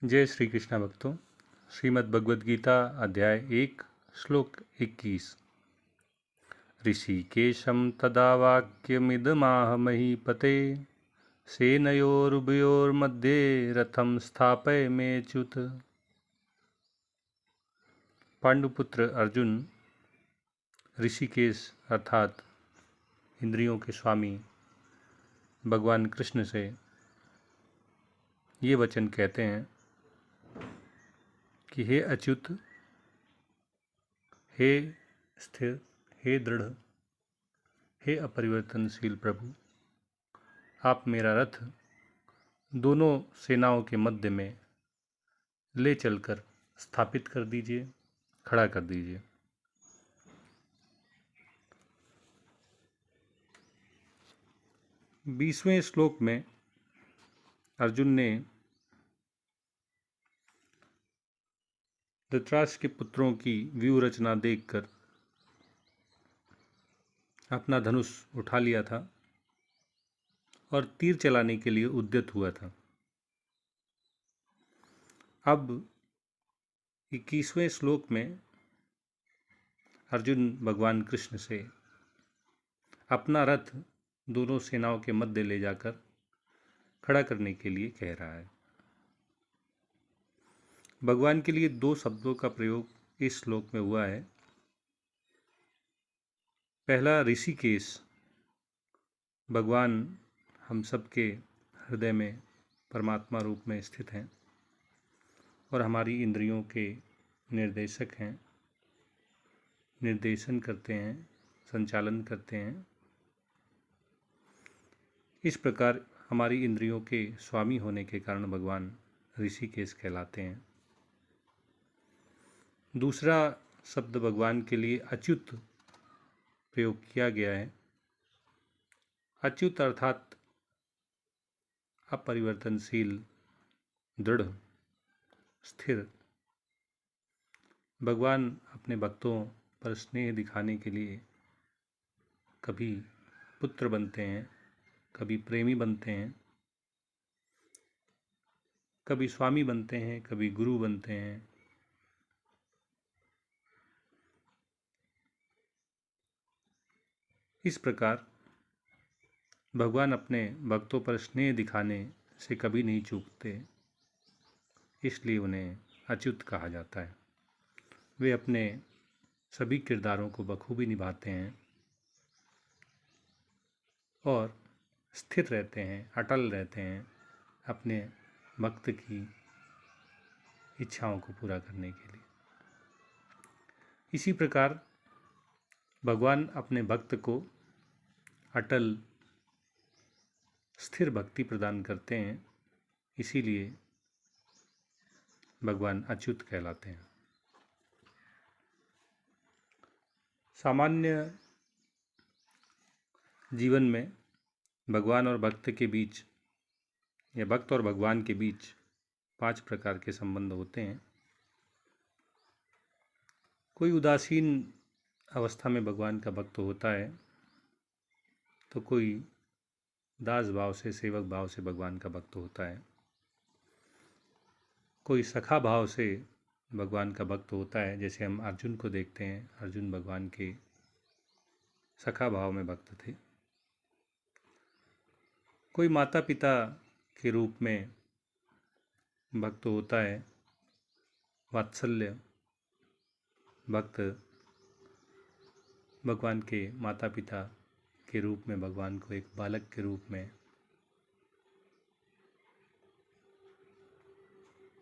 जय श्री कृष्ण भक्तों। श्रीमद् भगवद गीता अध्याय 1 श्लोक 21। ऋषिकेशं तदा वाक्यमिदमाह महीपते सेनयोरुभयोर्मध्ये रथं स्थापयमेच्युत। पांडुपुत्र अर्जुन ऋषिकेश अर्थात इंद्रियों के स्वामी भगवान कृष्ण से ये वचन कहते हैं कि हे अच्युत, हे स्थिर, हे दृढ़, हे अपरिवर्तनशील प्रभु, आप मेरा रथ दोनों सेनाओं के मध्य में ले चलकर स्थापित कर दीजिए, खड़ा कर दीजिए। बीसवें श्लोक में अर्जुन ने धृतराष्ट्र के पुत्रों की व्यूह रचना देखकर अपना धनुष उठा लिया था और तीर चलाने के लिए उद्यत हुआ था। अब 21वें श्लोक में अर्जुन भगवान कृष्ण से अपना रथ दोनों सेनाओं के मध्य ले जाकर खड़ा करने के लिए कह रहा है। भगवान के लिए दो शब्दों का प्रयोग इस श्लोक में हुआ है। पहला ऋषिकेश, भगवान हम सबके हृदय में परमात्मा रूप में स्थित हैं और हमारी इंद्रियों के निर्देशक हैं, निर्देशन करते हैं, संचालन करते हैं। इस प्रकार हमारी इंद्रियों के स्वामी होने के कारण भगवान ऋषिकेश कहलाते हैं। दूसरा शब्द भगवान के लिए अच्युत प्रयोग किया गया है। अच्युत अर्थात अपरिवर्तनशील, दृढ़, स्थिर। भगवान अपने भक्तों पर स्नेह दिखाने के लिए कभी पुत्र बनते हैं, कभी प्रेमी बनते हैं, कभी स्वामी बनते हैं, कभी गुरु बनते हैं। इस प्रकार भगवान अपने भक्तों पर स्नेह दिखाने से कभी नहीं चूकते, इसलिए उन्हें अच्युत कहा जाता है। वे अपने सभी किरदारों को बखूबी निभाते हैं और स्थिर रहते हैं, अटल रहते हैं अपने भक्त की इच्छाओं को पूरा करने के लिए। इसी प्रकार भगवान अपने भक्त को अटल स्थिर भक्ति प्रदान करते हैं, इसीलिए भगवान अच्युत कहलाते हैं। सामान्य जीवन में भगवान और भक्त के बीच या भक्त और भगवान के बीच 5 प्रकार के संबंध होते हैं। कोई उदासीन अवस्था में भगवान का भक्त होता है तो कोई दास भाव से, सेवक भाव से भगवान का भक्त होता है। कोई सखा भाव से भगवान का भक्त होता है, जैसे हम अर्जुन को देखते हैं। अर्जुन भगवान के सखा भाव में भक्त थे। कोई माता पिता के रूप में भक्त होता है, वात्सल्य भक्त। भगवान के माता पिता के रूप में भगवान को एक बालक के रूप में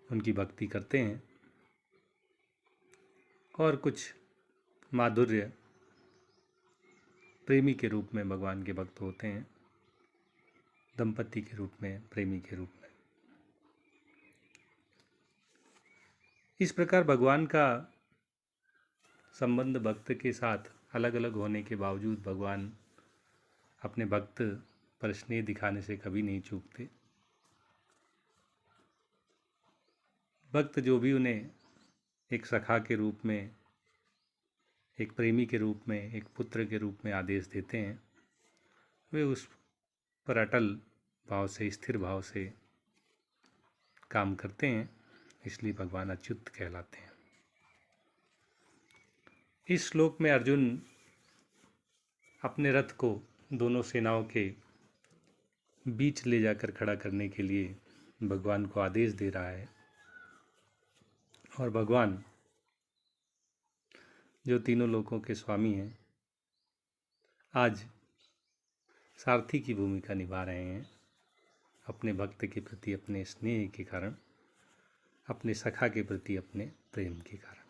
उनकी भक्ति करते हैं। और कुछ माधुर्य प्रेमी के रूप में भगवान के भक्त होते हैं, दंपति के रूप में, प्रेमी के रूप में। इस प्रकार भगवान का संबंध भक्त के साथ अलग अलग होने के बावजूद भगवान अपने भक्त पर स्नेह दिखाने से कभी नहीं चूकते। भक्त जो भी उन्हें एक सखा के रूप में, एक प्रेमी के रूप में, एक पुत्र के रूप में आदेश देते हैं, वे उस पर अटल भाव से, स्थिर भाव से काम करते हैं। इसलिए भगवान अच्युत कहलाते हैं। इस श्लोक में अर्जुन अपने रथ को दोनों सेनाओं के बीच ले जाकर खड़ा करने के लिए भगवान को आदेश दे रहा है, और भगवान जो तीनों लोकों के स्वामी हैं आज सारथी की भूमिका निभा रहे हैं, अपने भक्त के प्रति अपने स्नेह के कारण, अपने सखा के प्रति अपने प्रेम के कारण।